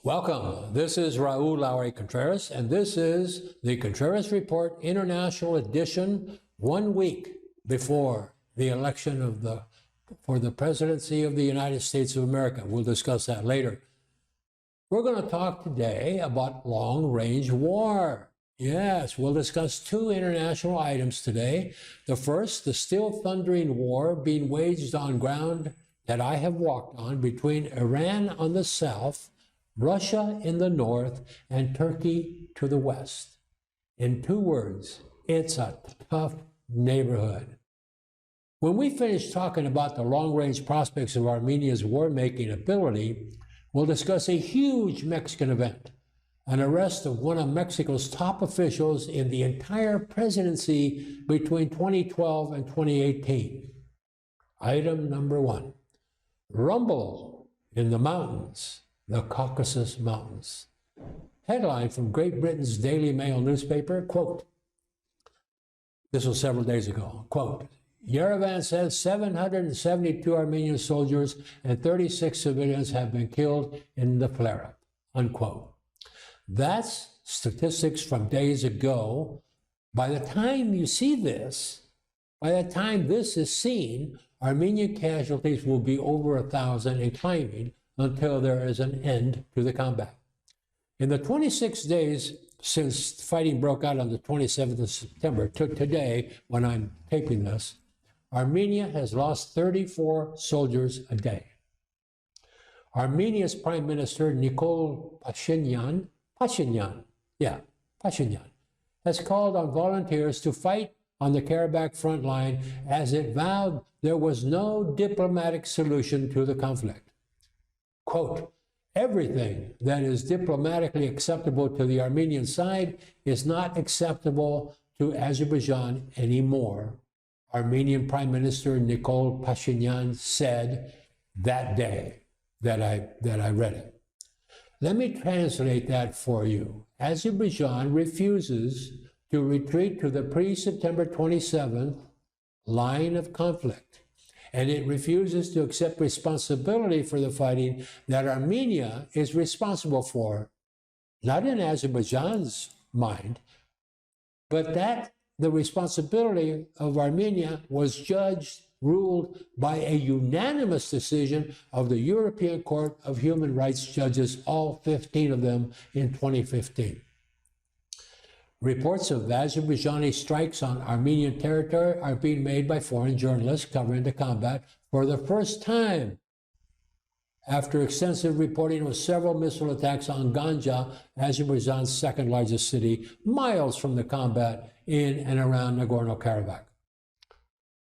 Welcome. This is Raul Lowry Contreras, and this is the Contreras Report International Edition, 1 week before the election for the presidency of the United States of America. We'll discuss that later. We're going to talk today about long-range war. Yes, we'll discuss two international items today. The first, the still thundering war being waged on ground that I have walked on between Iran on the south, Russia in the north, and Turkey to the west. In 2 words, it's a tough neighborhood. When we finish talking about the long-range prospects of Armenia's war-making ability, we'll discuss a huge Mexican event, an arrest of one of Mexico's top officials in the entire presidency between 2012 and 2018. Item number 1, rumble in the mountains. The Caucasus Mountains. Headline from Great Britain's Daily Mail newspaper, quote, this was several days ago, quote, Yerevan says 772 Armenian soldiers and 36 civilians have been killed in the flare-up, unquote. That's statistics from days ago. By the time you see this, by the time this is seen, Armenian casualties will be over 1,000 and climbing, until there is an end to the combat. In the 26 days since fighting broke out on the 27th of September to today, when I'm taping this, Armenia has lost 34 soldiers a day. Armenia's Prime Minister Nikol Pashinyan has called on volunteers to fight on the Karabakh front line as it vowed there was no diplomatic solution to the conflict. Quote, everything that is diplomatically acceptable to the Armenian side is not acceptable to Azerbaijan anymore, Armenian Prime Minister Nikol Pashinyan said that day that I read it. Let me translate that for you. Azerbaijan refuses to retreat to the pre-September 27th line of conflict, and it refuses to accept responsibility for the fighting that Armenia is responsible for, not in Azerbaijan's mind, but that the responsibility of Armenia was ruled by a unanimous decision of the European Court of Human Rights judges, all 15 of them in 2015. Reports of Azerbaijani strikes on Armenian territory are being made by foreign journalists covering the combat for the first time after extensive reporting of several missile attacks on Ganja, Azerbaijan's second largest city, miles from the combat in and around Nagorno-Karabakh.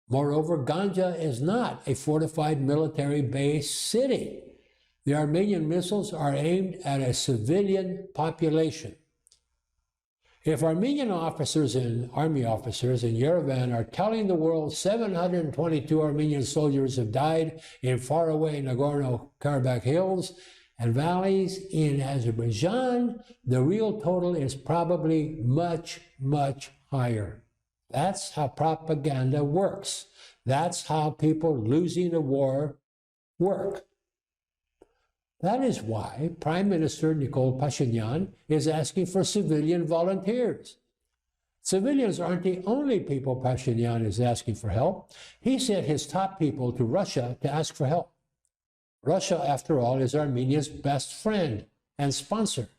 Moreover, Ganja is not a fortified military-based city. The Armenian missiles are aimed at a civilian population. If Armenian officers and army officers in Yerevan are telling the world 722 Armenian soldiers have died in faraway Nagorno-Karabakh hills and valleys in Azerbaijan, the real total is probably much, much higher. That's how propaganda works. That's how people losing a war work. That is why Prime Minister Nikol Pashinyan is asking for civilian volunteers. Civilians aren't the only people Pashinyan is asking for help. He sent his top people to Russia to ask for help. Russia, after all, is Armenia's best friend and sponsor.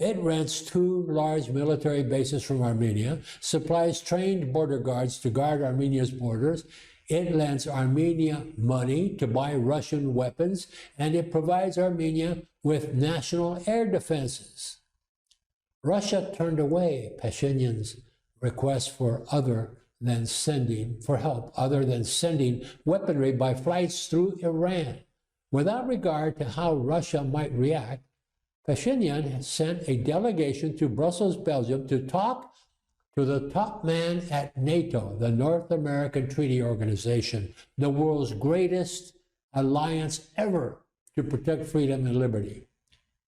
It rents 2 large military bases from Armenia, supplies trained border guards to guard Armenia's borders, it lends Armenia money to buy Russian weapons, and it provides Armenia with national air defenses. Russia turned away Pashinyan's request for help other than sending weaponry by flights through Iran. Without regard to how Russia might react, Pashinyan has sent a delegation to Brussels, Belgium, to talk to the top man at NATO, the North American Treaty Organization, the world's greatest alliance ever to protect freedom and liberty.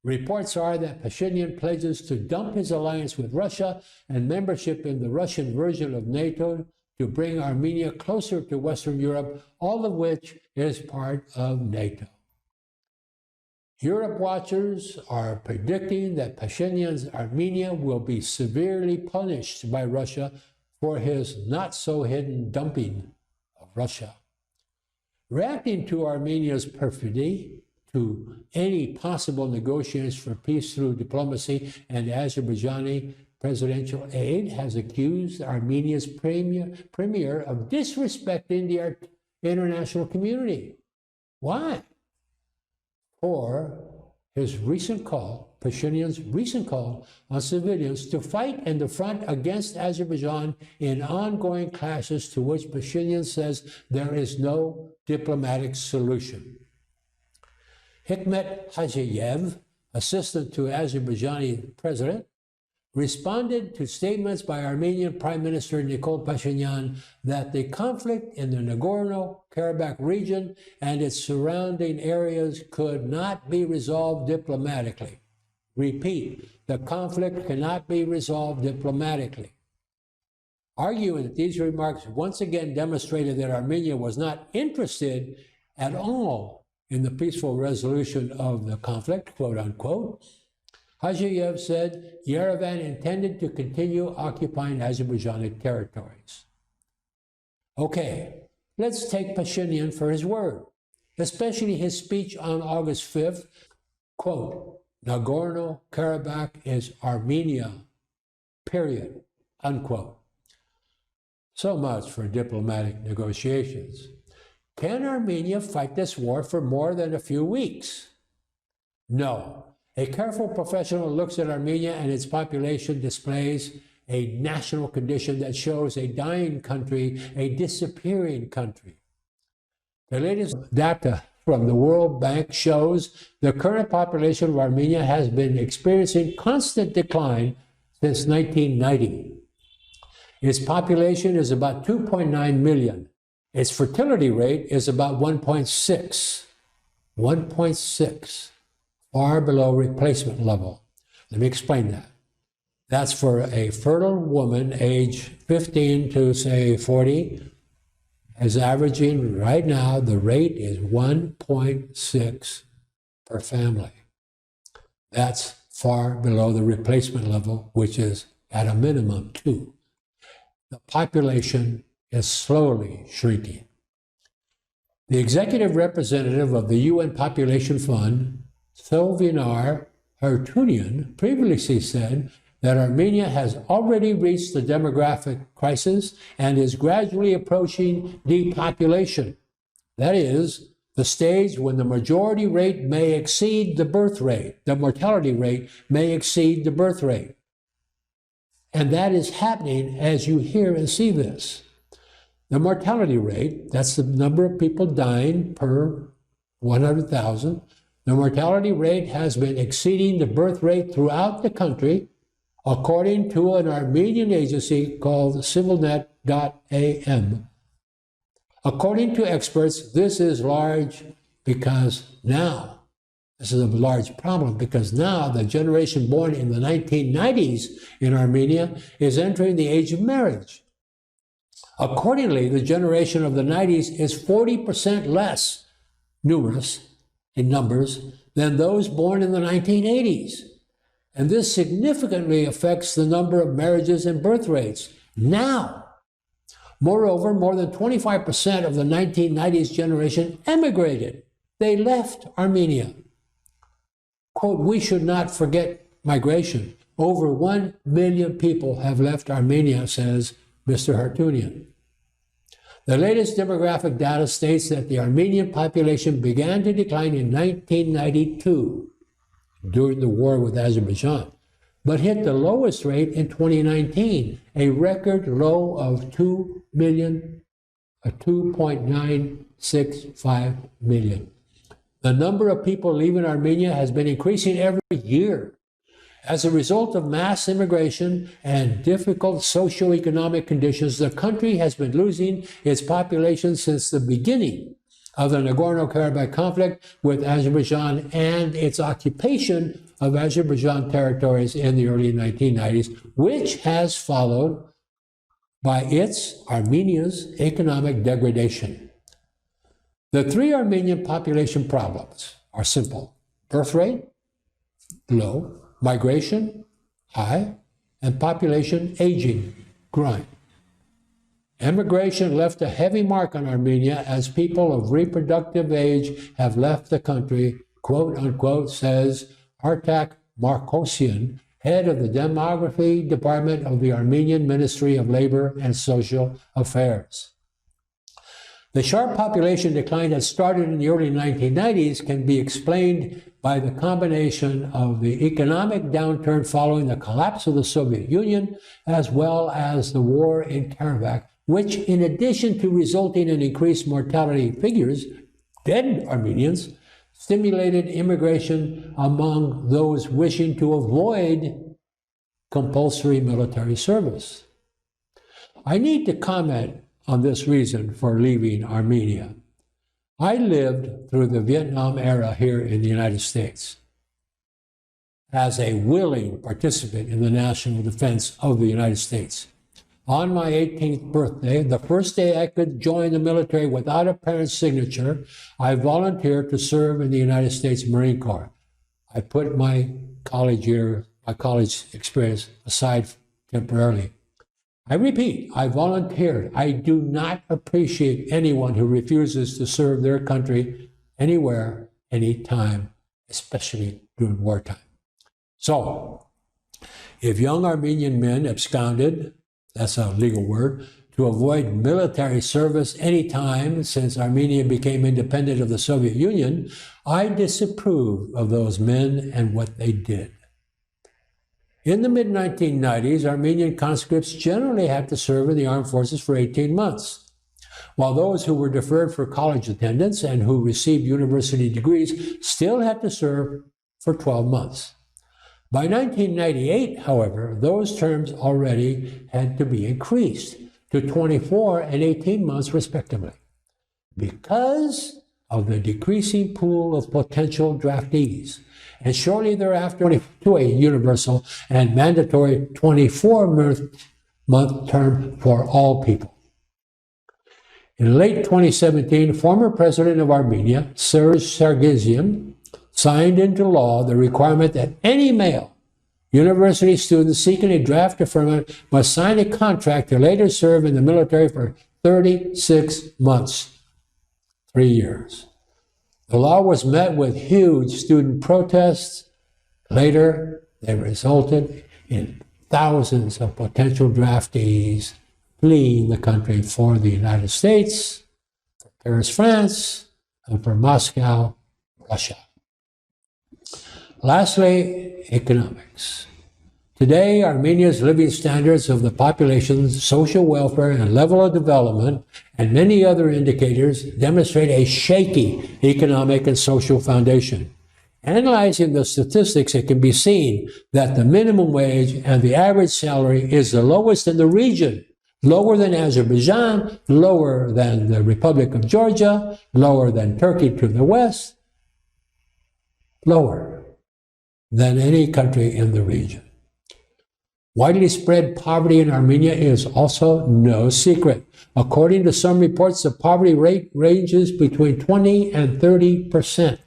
Reports are that Pashinyan pledges to dump his alliance with Russia and membership in the Russian version of NATO to bring Armenia closer to Western Europe, all of which is part of NATO. Europe watchers are predicting that Pashinyan's Armenia will be severely punished by Russia for his not-so-hidden dumping of Russia. Reacting to Armenia's perfidy, to any possible negotiations for peace through diplomacy, and Azerbaijani presidential aid has accused Armenia's premier of disrespecting the international community. Why? For his recent call, Pashinyan's recent call on civilians to fight in the front against Azerbaijan in ongoing clashes to which Pashinyan says there is no diplomatic solution. Hikmet Hajiyev, assistant to Azerbaijani president, responded to statements by Armenian Prime Minister Nikol Pashinyan that the conflict in the Nagorno-Karabakh region and its surrounding areas could not be resolved diplomatically. Repeat, the conflict cannot be resolved diplomatically. Arguing that these remarks once again demonstrated that Armenia was not interested at all in the peaceful resolution of the conflict, quote unquote, Hajiyev said Yerevan intended to continue occupying Azerbaijani territories. Okay, let's take Pashinyan for his word, especially his speech on August 5th, quote, Nagorno-Karabakh is Armenia, period, unquote. So much for diplomatic negotiations. Can Armenia fight this war for more than a few weeks? No. A careful professional looks at Armenia and its population displays a national condition that shows a dying country, a disappearing country. The latest data from the World Bank shows the current population of Armenia has been experiencing constant decline since 1990. Its population is about 2.9 million. Its fertility rate is about 1.6. 1.6. Far below replacement level. Let me explain that. That's for a fertile woman, age 15 to say 40, is averaging right now, the rate is 1.6 per family. That's far below the replacement level, which is at a minimum 2. The population is slowly shrinking. The executive representative of the UN Population Fund, Sylvinar Hartunian, previously said that Armenia has already reached the demographic crisis and is gradually approaching depopulation. That is, the stage when the majority rate may exceed the birth rate, the mortality rate may exceed the birth rate. And that is happening as you hear and see this. The mortality rate, that's the number of people dying per 100,000, the mortality rate has been exceeding the birth rate throughout the country, according to an Armenian agency called civilnet.am. According to experts, this is large because now, this is a large problem because now the generation born in the 1990s in Armenia is entering the age of marriage. Accordingly, the generation of the 90s is 40% less numerous in numbers than those born in the 1980s. And this significantly affects the number of marriages and birth rates now. Moreover, more than 25% of the 1990s generation emigrated. They left Armenia. Quote, we should not forget migration. Over 1 million people have left Armenia, says Mr. Hartunian. The latest demographic data states that the Armenian population began to decline in 1992 during the war with Azerbaijan, but hit the lowest rate in 2019, a record low of 2.965 million. The number of people leaving Armenia has been increasing every year. As a result of mass immigration and difficult socioeconomic conditions, the country has been losing its population since the beginning of the Nagorno-Karabakh conflict with Azerbaijan and its occupation of Azerbaijan territories in the early 1990s, which has followed by Armenia's economic degradation. The three Armenian population problems are simple. Birth rate, low. Migration, high. And population aging, growing. Immigration left a heavy mark on Armenia as people of reproductive age have left the country, quote unquote, says Artak Markosian, head of the Demography Department of the Armenian Ministry of Labor and Social Affairs. The sharp population decline that started in the early 1990s can be explained by the combination of the economic downturn following the collapse of the Soviet Union, as well as the war in Karabakh, which, in addition to resulting in increased mortality figures, dead Armenians, stimulated immigration among those wishing to avoid compulsory military service. I need to comment on this reason for leaving Armenia. I lived through the Vietnam era here in the United States as a willing participant in the national defense of the United States. On my 18th birthday, the first day I could join the military without a parent's signature, I volunteered to serve in the United States Marine Corps. I put my college experience aside temporarily. I repeat, I volunteered. I do not appreciate anyone who refuses to serve their country anywhere, anytime, especially during wartime. So, if young Armenian men absconded, that's a legal word, to avoid military service anytime since Armenia became independent of the Soviet Union, I disapprove of those men and what they did. In the mid-1990s, Armenian conscripts generally had to serve in the armed forces for 18 months, while those who were deferred for college attendance and who received university degrees still had to serve for 12 months. By 1998, however, those terms already had to be increased to 24 and 18 months respectively, because of the decreasing pool of potential draftees, and shortly thereafter to a universal and mandatory 24-month term for all people. In late 2017, former president of Armenia, Serge Sargsyan, signed into law the requirement that any male university student seeking a draft deferment must sign a contract to later serve in the military for 36 months, 3 years. The law was met with huge student protests. Later, they resulted in thousands of potential draftees fleeing the country for the United States, for Paris, France, and for Moscow, Russia. Lastly, economics. Today, Armenia's living standards of the population's social welfare and level of development and many other indicators demonstrate a shaky economic and social foundation. Analyzing the statistics, it can be seen that the minimum wage and the average salary is the lowest in the region, lower than Azerbaijan, lower than the Republic of Georgia, lower than Turkey to the west, lower than any country in the region. Widely spread poverty in Armenia is also no secret. According to some reports, the poverty rate ranges between 20 and 30%.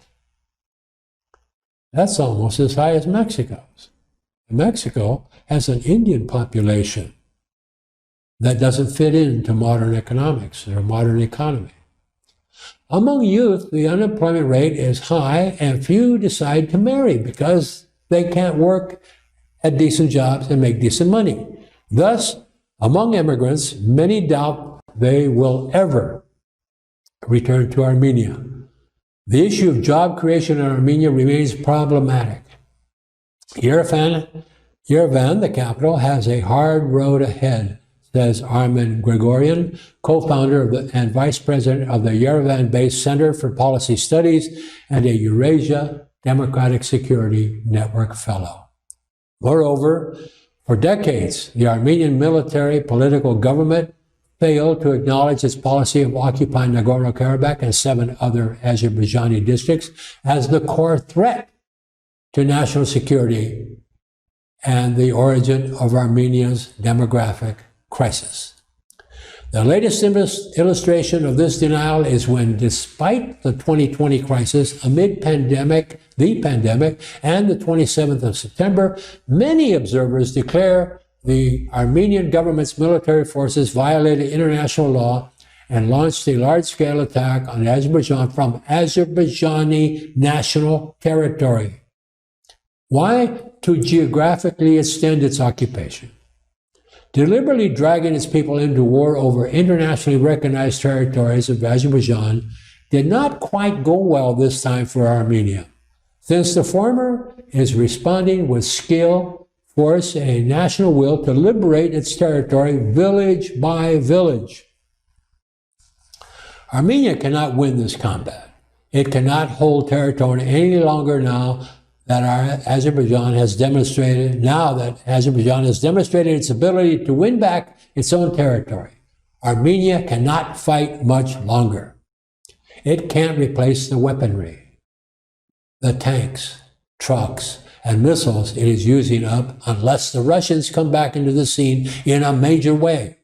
That's almost as high as Mexico's. Mexico has an Indian population that doesn't fit into modern economics or modern economy. Among youth, the unemployment rate is high and few decide to marry because they can't work at decent jobs and make decent money. Thus, among immigrants, many doubt they will ever return to Armenia. The issue of job creation in Armenia remains problematic. Yerevan, the capital, has a hard road ahead, says Armen Grigorian, co-founder and vice president of the Yerevan-based Center for Policy Studies and a Eurasia Democratic Security Network fellow. Moreover, for decades, the Armenian military political government failed to acknowledge its policy of occupying Nagorno-Karabakh and 7 other Azerbaijani districts as the core threat to national security and the origin of Armenia's demographic crisis. The latest illustration of this denial is when, despite the 2020 crisis, amid the pandemic, and the 27th of September, many observers declare the Armenian government's military forces violated international law and launched a large-scale attack on Azerbaijan from Azerbaijani national territory. Why? To geographically extend its occupation. Deliberately dragging its people into war over internationally recognized territories of Azerbaijan did not quite go well this time for Armenia, since the former is responding with skill, force, and a national will to liberate its territory village by village. Armenia cannot win this combat. It cannot hold territory any longer now that Azerbaijan has demonstrated its ability to win back its own territory. Armenia cannot fight much longer. It can't replace the weaponry, the tanks, trucks, and missiles it is using up unless the Russians come back into the scene in a major way.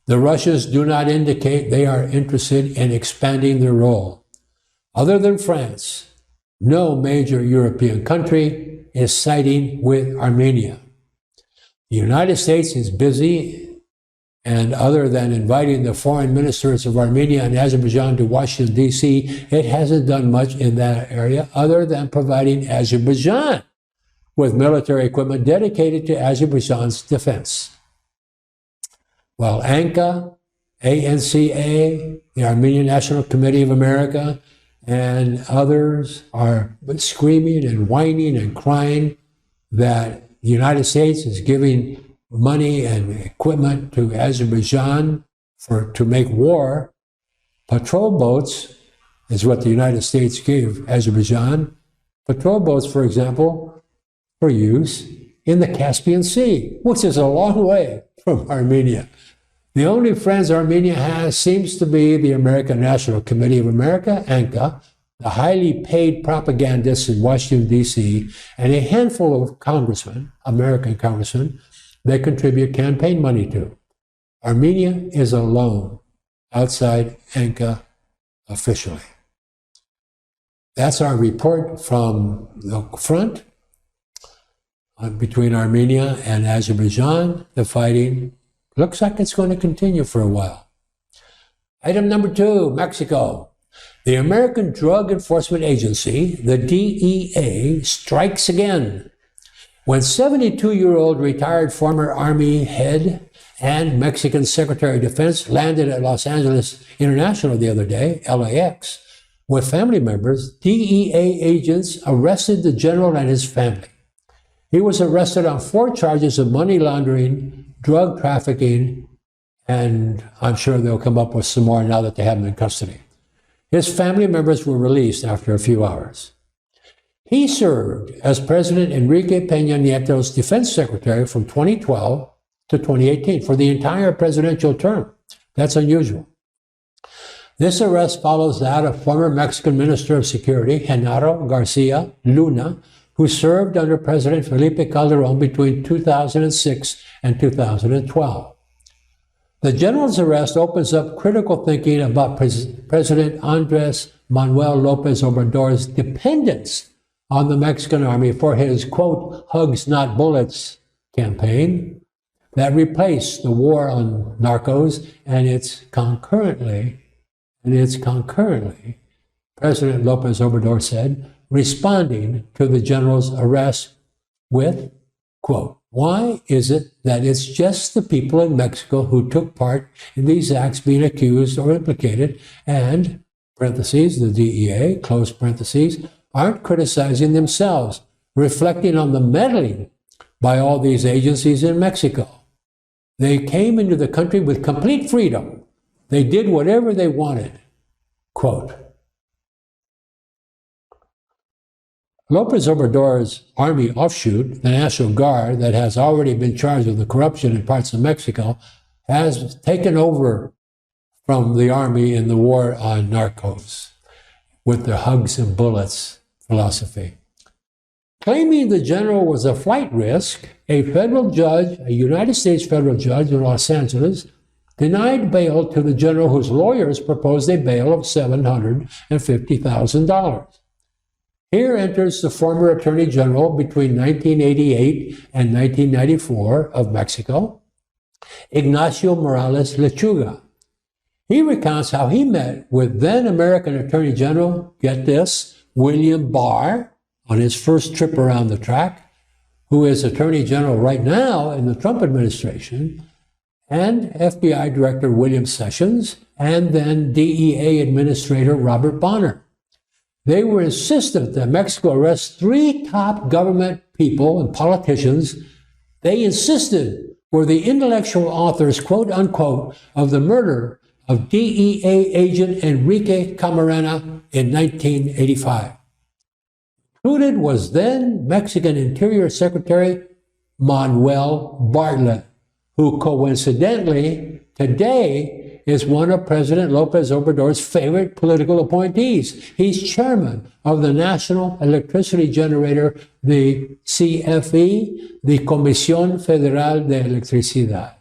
The Russians do not indicate they are interested in expanding their role. Other than France, no major European country is siding with Armenia. The United States is busy, and other than inviting the foreign ministers of Armenia and Azerbaijan to Washington, D.C., it hasn't done much in that area other than providing Azerbaijan with military equipment dedicated to Azerbaijan's defense. While ANCA, ANCA, the Armenian National Committee of America, and others are screaming and whining and crying that the United States is giving money and equipment to Azerbaijan to make war. Patrol boats is what the United States gave Azerbaijan. Patrol boats, for example, for use in the Caspian Sea, which is a long way from Armenia. The only friends Armenia has seems to be the American National Committee of America, ANCA, the highly paid propagandists in Washington, D.C., and a handful of congressmen, American congressmen, they contribute campaign money to. Armenia is alone outside ANCA officially. That's our report from the front between Armenia and Azerbaijan. The fighting looks like it's going to continue for a while. Item number 2, Mexico. The American Drug Enforcement Agency, the DEA, strikes again. When 72-year-old retired former Army head and Mexican Secretary of Defense landed at Los Angeles International the other day, LAX, with family members, DEA agents arrested the general and his family. He was arrested on 4 charges of money laundering, drug trafficking, and I'm sure they'll come up with some more now that they have him in custody. His family members were released after a few hours. He served as President Enrique Peña Nieto's defense secretary from 2012 to 2018 for the entire presidential term. That's unusual. This arrest follows that of former Mexican Minister of Security, Genaro Garcia Luna, who served under President Felipe Calderón between 2006 and 2012. The general's arrest opens up critical thinking about President Andrés Manuel López Obrador's dependence on the Mexican army for his, quote, hugs not bullets campaign that replaced the war on narcos, and it's concurrently, President López Obrador said, responding to the general's arrest with, quote, why is it that it's just the people in Mexico who took part in these acts being accused or implicated and, parentheses, the DEA, close parentheses, aren't criticizing themselves, reflecting on the meddling by all these agencies in Mexico? They came into the country with complete freedom. They did whatever they wanted, quote. López Obrador's army offshoot, the National Guard, that has already been charged with the corruption in parts of Mexico, has taken over from the army in the war on narcos with their hugs and bullets philosophy. Claiming the general was a flight risk, a federal judge, a United States federal judge in Los Angeles, denied bail to the general whose lawyers proposed a bail of $750,000. Here enters the former Attorney General between 1988 and 1994 of Mexico, Ignacio Morales Lechuga. He recounts how he met with then American Attorney General, get this, William Barr, on his first trip around the track, who is Attorney General right now in the Trump administration, and FBI Director William Sessions, and then DEA Administrator Robert Bonner. They were insistent that Mexico arrest 3 top government people and politicians they insisted were the intellectual authors, quote unquote, of the murder of DEA agent Enrique Camarena in 1985. Included was then Mexican Interior Secretary Manuel Bartlett, who coincidentally today is one of President Lopez Obrador's favorite political appointees. He's chairman of the National Electricity Generator, the CFE, the Comisión Federal de Electricidad.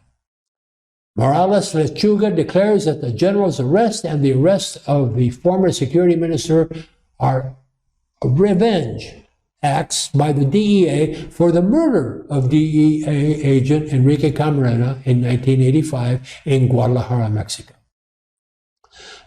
Morales Lechuga declares that the general's arrest and the arrest of the former security minister are revenge acts by the DEA for the murder of DEA agent Enrique Camarena in 1985 in Guadalajara, Mexico.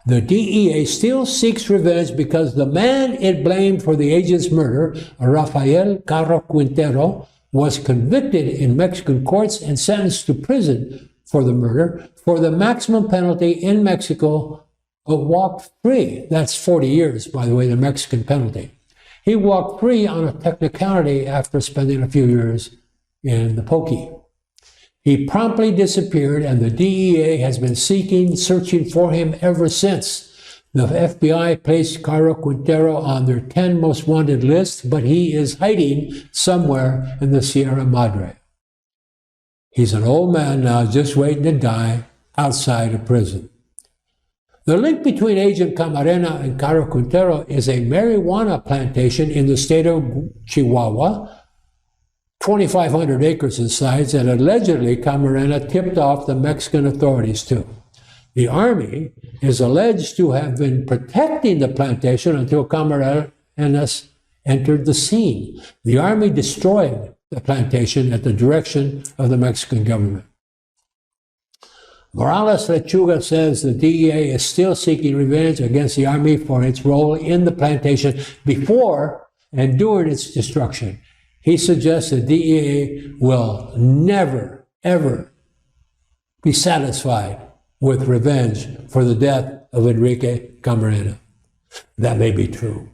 The DEA still seeks revenge because the man it blamed for the agent's murder, Rafael Caro Quintero, was convicted in Mexican courts and sentenced to prison for the murder for the maximum penalty in Mexico of walk free. That's 40 years, by the way, the Mexican penalty. He walked free on a technicality after spending a few years in the pokey. He promptly disappeared, and the DEA has been searching for him ever since. The FBI placed Caro Quintero on their 10 most wanted list, but he is hiding somewhere in the Sierra Madre. He's an old man now, just waiting to die outside of prison. The link between Agent Camarena and Caro Quintero is a marijuana plantation in the state of Chihuahua, 2,500 acres in size, that allegedly Camarena tipped off the Mexican authorities to. The Army is alleged to have been protecting the plantation until Camarena entered the scene. The Army destroyed the plantation at the direction of the Mexican government. Morales Lechuga says the DEA is still seeking revenge against the Army for its role in the plantation before and during its destruction. He suggests the DEA will never, ever be satisfied with revenge for the death of Enrique Camarena. That may be true.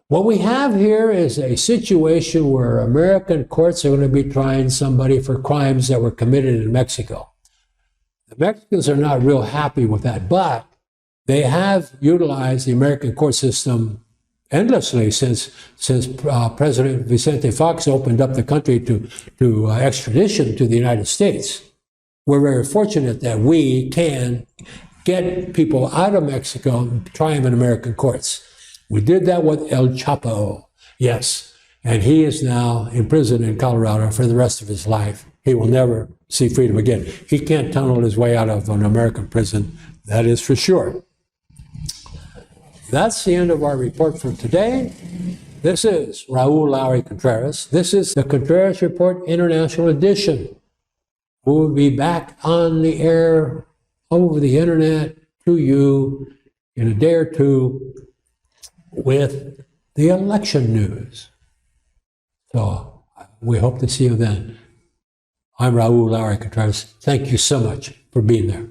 What we have here is a situation where American courts are going to be trying somebody for crimes that were committed in Mexico. The Mexicans are not real happy with that, but they have utilized the American court system endlessly since President Vicente Fox opened up the country to extradition to the United States. We're very fortunate that we can get people out of Mexico and try them in American courts. We did that with El Chapo, yes, and he is now in prison in Colorado for the rest of his life. He will never see freedom again. He can't tunnel his way out of an American prison, that is for sure. That's the end of our report for today. This is Raul Lowry Contreras. This is the Contreras Report International Edition. We'll be back on the air over the internet to you in a day or two with the election news. So we hope to see you then. I'm Raul Lowry Contreras. Thank you so much for being there.